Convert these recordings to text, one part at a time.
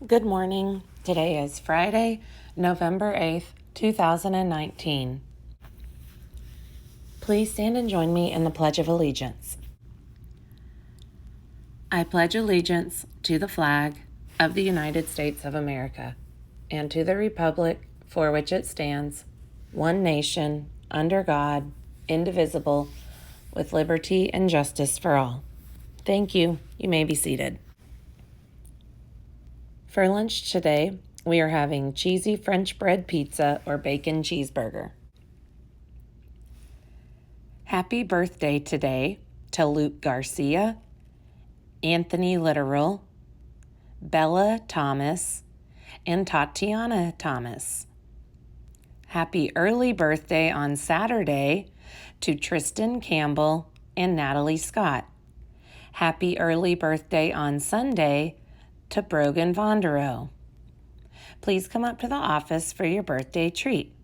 Good morning. Today is Friday, November 8th, 2019. Please stand and join me in the Pledge of Allegiance. I pledge allegiance to the flag of the United States of America and to the republic for which it stands, one nation, under God, indivisible, with liberty and justice for all. Thank you. You may be seated. For lunch today, we are having cheesy French bread pizza or bacon cheeseburger. Happy birthday today to Luke Garcia, Anthony Literal, Bella Thomas, and Tatiana Thomas. Happy early birthday on Saturday to Tristan Campbell and Natalie Scott. Happy early birthday on Sunday to Brogan Vonderow. Please come up to the office for your birthday treat.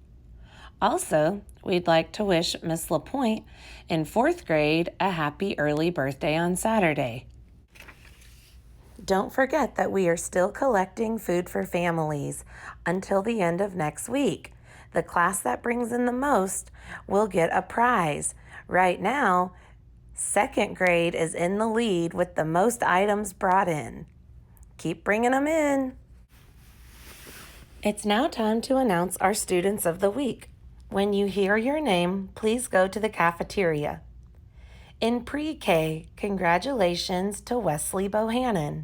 Also, we'd like to wish Miss LaPointe in 4th grade a happy early birthday on Saturday. Don't forget that we are still collecting food for families until the end of next week. The class that brings in the most will get a prize. Right now, 2nd grade is in the lead with the most items brought in. Keep bringing them in. It's now time to announce our students of the week. When you hear your name, please go to the cafeteria. In pre-K, congratulations to Wesley Bohannon.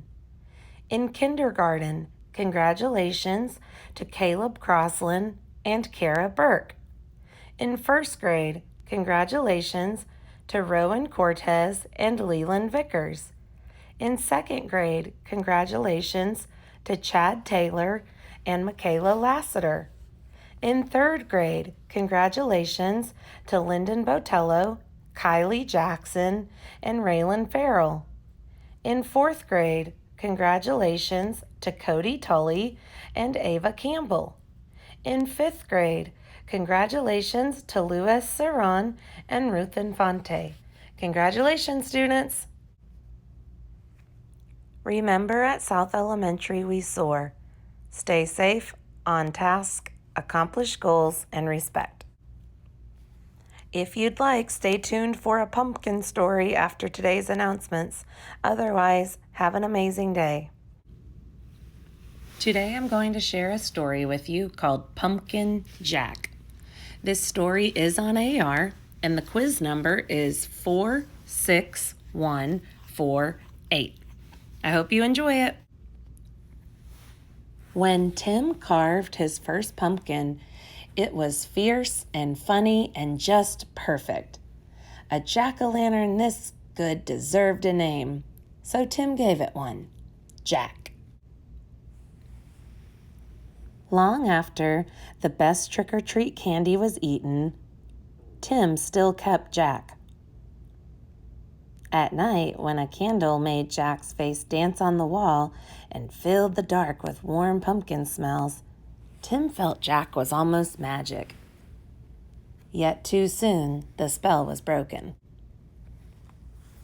In kindergarten, congratulations to Caleb Crosland and Kara Burke. In 1st grade, congratulations to Rowan Cortez and Leland Vickers. In 2nd grade, congratulations to Chad Taylor and Michaela Lassiter. In 3rd grade, congratulations to Lyndon Botello, Kylie Jackson, and Raylan Farrell. In 4th grade, congratulations to Cody Tully and Ava Campbell. In 5th grade, congratulations to Luis Cerron and Ruth Infante. Congratulations, students! Remember, at South Elementary we soar. Stay safe, on task, accomplish goals, and respect. If you'd like, stay tuned for a pumpkin story after today's announcements. Otherwise, have an amazing day. Today I'm going to share a story with you called Pumpkin Jack. This story is on AR, and the quiz number is 46148. I hope you enjoy it. When Tim carved his first pumpkin, it was fierce and funny and just perfect. A jack-o'-lantern this good deserved a name, so Tim gave it one, Jack. Long after the best trick-or-treat candy was eaten, Tim still kept Jack. At night, when a candle made Jack's face dance on the wall and filled the dark with warm pumpkin smells, Tim felt Jack was almost magic. Yet too soon, the spell was broken.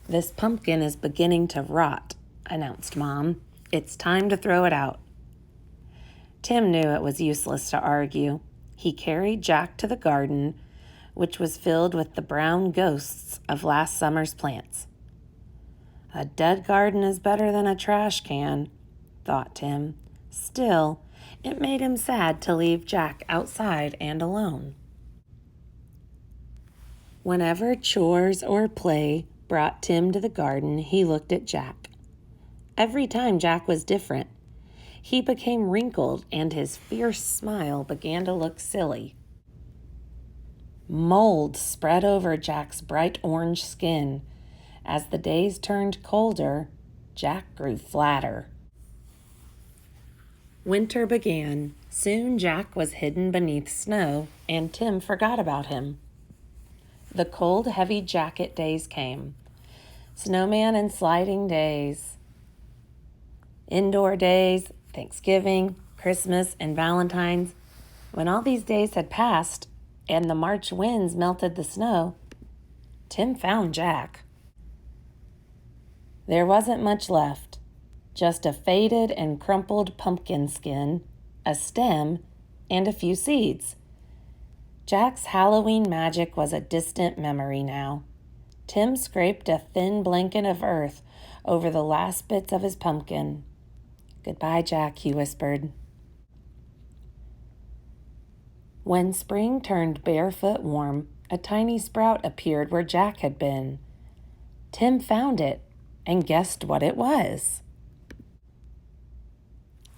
"This pumpkin is beginning to rot," announced Mom. "It's time to throw it out." Tim knew it was useless to argue. He carried Jack to the garden, which was filled with the brown ghosts of last summer's plants. A dead garden is better than a trash can, thought Tim. Still, it made him sad to leave Jack outside and alone. Whenever chores or play brought Tim to the garden, he looked at Jack. Every time Jack was different. He became wrinkled and his fierce smile began to look silly. Mold spread over Jack's bright orange skin. As the days turned colder, Jack grew flatter. Winter began. Soon Jack was hidden beneath snow, and Tim forgot about him. The cold, heavy jacket days came. Snowman and sliding days. Indoor days, Thanksgiving, Christmas, and Valentine's. When all these days had passed and the March winds melted the snow, Tim found Jack. There wasn't much left. just a faded and crumpled pumpkin skin, a stem, and a few seeds. Jack's Halloween magic was a distant memory now. Tim scraped a thin blanket of earth over the last bits of his pumpkin. "Goodbye, Jack," he whispered. When spring turned barefoot warm, a tiny sprout appeared where Jack had been. Tim found it and guessed what it was.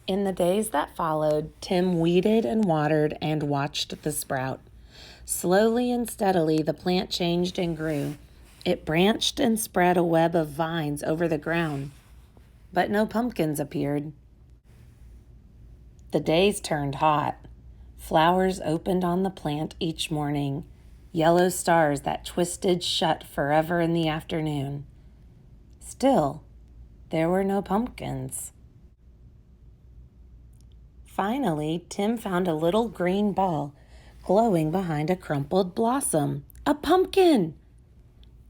In the days that followed, Tim weeded and watered and watched the sprout. Slowly and steadily, the plant changed and grew. It branched and spread a web of vines over the ground, but no pumpkins appeared. The days turned hot. Flowers opened on the plant each morning, yellow stars that twisted shut forever in the afternoon. Still, there were no pumpkins. Finally, Tim found a little green ball glowing behind a crumpled blossom. A pumpkin!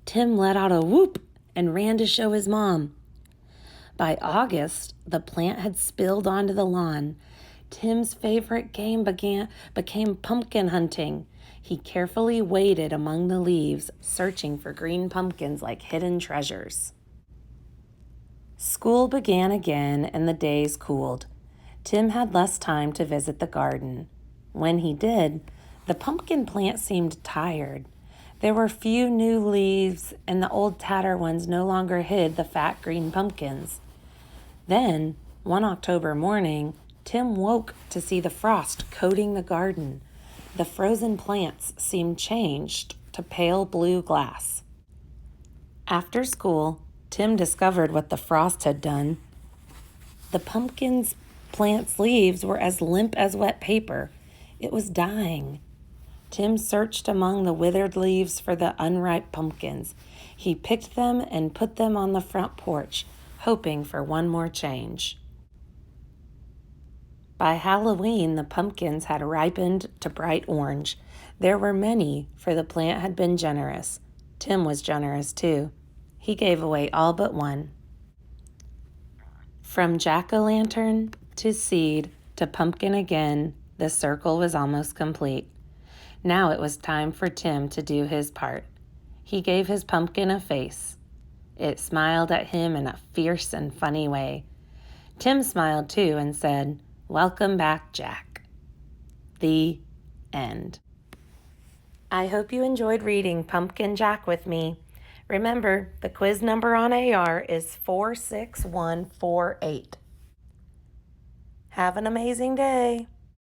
Tim let out a whoop and ran to show his mom. By August, the plant had spilled onto the lawn. Tim's favorite game became pumpkin hunting. He carefully waded among the leaves, searching for green pumpkins like hidden treasures. School began again and the days cooled. Tim had less time to visit the garden. When he did, the pumpkin plant seemed tired. There were few new leaves, and the old tatter ones no longer hid the fat green pumpkins. Then, one October morning, Tim woke to see the frost coating the garden. The frozen plants seemed changed to pale blue glass. After school, Tim discovered what the frost had done. The pumpkin's plant's leaves were as limp as wet paper. It was dying. Tim searched among the withered leaves for the unripe pumpkins. He picked them and put them on the front porch, hoping for one more change. By Halloween, the pumpkins had ripened to bright orange. There were many, for the plant had been generous. Tim was generous too. He gave away all but one. From jack-o'-lantern to seed to pumpkin again, the circle was almost complete. Now it was time for Tim to do his part. He gave his pumpkin a face. It smiled at him in a fierce and funny way. Tim smiled too and said, "Welcome back, Jack." The end. I hope you enjoyed reading Pumpkin Jack with me. Remember, the quiz number on AR is 46148. Have an amazing day.